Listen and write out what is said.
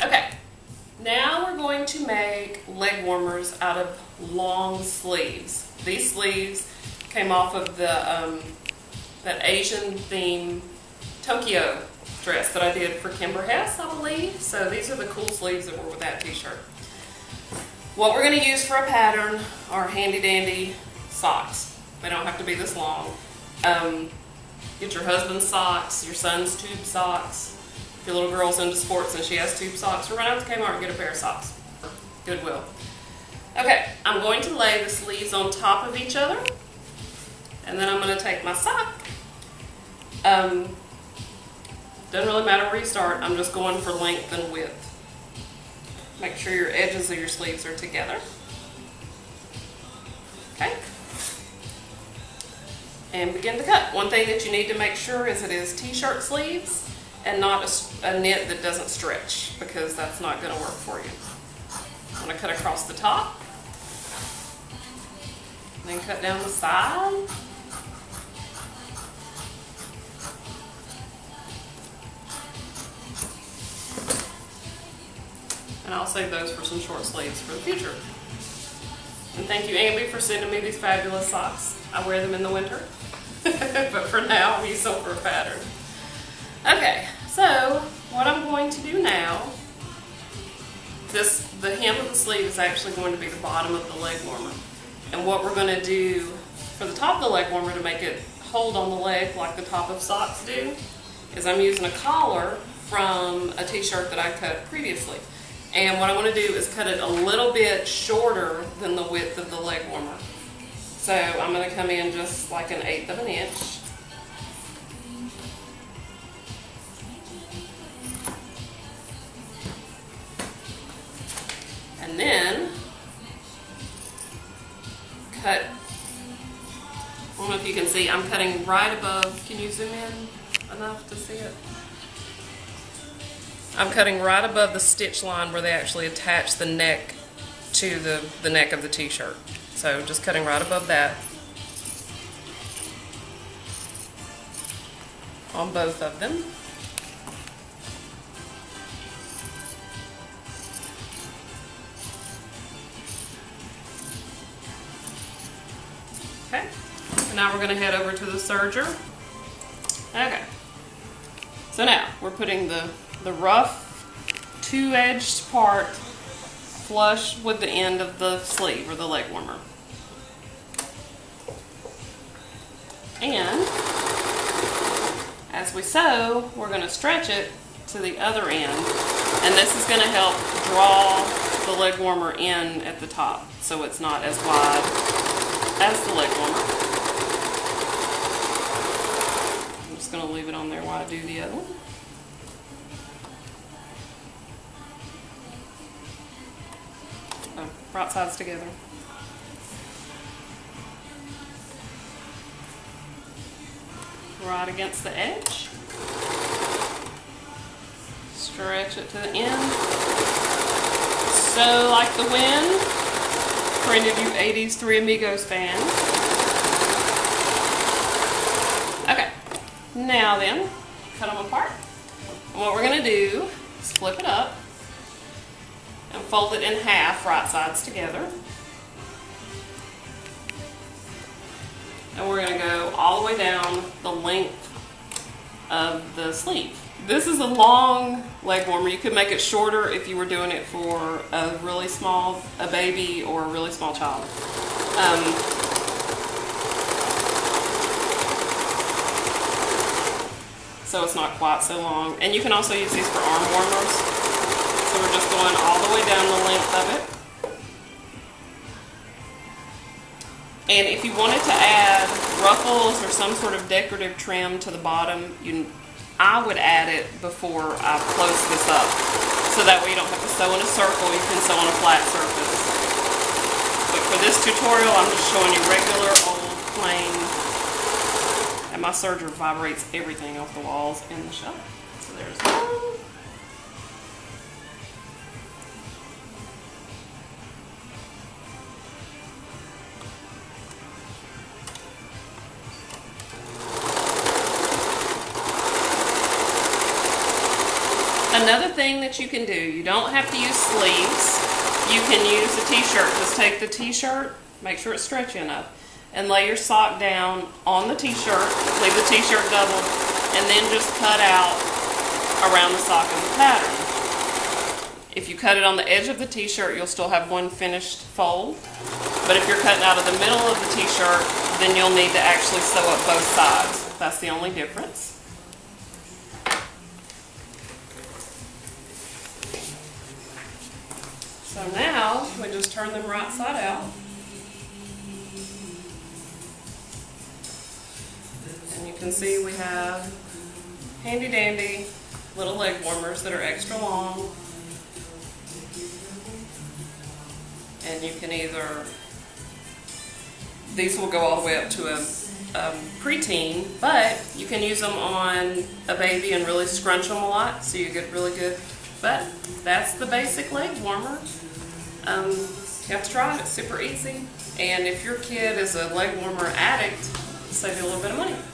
Okay, now we're going to make leg warmers out of long sleeves. These sleeves came off of the that Asian theme Tokyo dress that I did for Kimber Hess, I believe. So these are the cool sleeves that were with that t-shirt. What we're going to use for a pattern are handy dandy socks. They don't have to be this long. Get your husband's socks, your son's tube socks. If your little girl's into sports and she has tube socks, or run out to Kmart and get a pair of socks. Goodwill. Okay, I'm going to lay the sleeves on top of each other, and then I'm going to take my sock. Doesn't really matter where you start, I'm just going for length and width. Make sure your edges of your sleeves are together. Okay. And begin to cut. One thing that you need to make sure is it is t-shirt sleeves and not a knit that doesn't stretch, because that's not going to work for you. I'm going to cut across the top, and then cut down the side. And I'll save those for some short sleeves for the future. And thank you, Amby, for sending me these fabulous socks. I wear them in the winter, but for now, I'll use them for a pattern. Okay, so what I'm going to do now, the hem of the sleeve is actually going to be the bottom of the leg warmer. And what we're going to do for the top of the leg warmer to make it hold on the leg like the top of socks do, is I'm using a collar from a t-shirt that I cut previously. And what I want to do is cut it a little bit shorter than the width of the leg warmer. So I'm going to come in just like 1/8 of an inch. And then cut, I don't know if you can see, I'm cutting right above, can you zoom in enough to see it? I'm cutting right above the stitch line where they actually attach the neck to the neck of the t-shirt. So just cutting right above that on both of them. Okay, and now we're going to head over to the serger. Okay, so now we're putting the rough two-edged part flush with the end of the sleeve or the leg warmer. And as we sew, we're going to stretch it to the other end, and this is going to help draw the leg warmer in at the top so it's not as wide as the leg warmer. I'm just going to leave it on there while I do the other one. Right sides together. Right against the edge. Stretch it to the end. So like the wind, for any of you 80s Three Amigos fans. Okay, now then, cut them apart. And what we're going to do is flip it up and fold it in half, right sides together. And we're going to go all the way down the length of the sleeve. This is a long leg warmer. You could make it shorter if you were doing it for a really small, a baby or a really small child. So it's not quite so long. And you can also use these for arm warmers. So we're just going all the way down the length of it. And if you wanted to add ruffles or some sort of decorative trim to the bottom, I would add it before I close this up. So that way you don't have to sew in a circle, you can sew on a flat surface. But for this tutorial, I'm just showing you regular old plain, and my serger vibrates everything off the walls in the shop. So there's one. another thing that you can do. You don't have to use sleeves. You can use a t-shirt. Just take the t-shirt, make sure it's stretchy enough, and lay your sock down on the t-shirt, leave the t-shirt doubled, and then just cut out around the sock in the pattern. If you cut it on the edge of the t-shirt, you'll still have one finished fold. But if you're cutting out of the middle of the t-shirt, then you'll need to actually sew up both sides. That's the only difference. So now we just turn them right side out. And you can see we have handy dandy little leg warmers that are extra long. And you can either, these will go all the way up to a preteen, but you can use them on a baby and really scrunch them a lot so you get really good. But that's the basic leg warmer. You have to try it, it's super easy. And if your kid is a leg warmer addict, save you a little bit of money.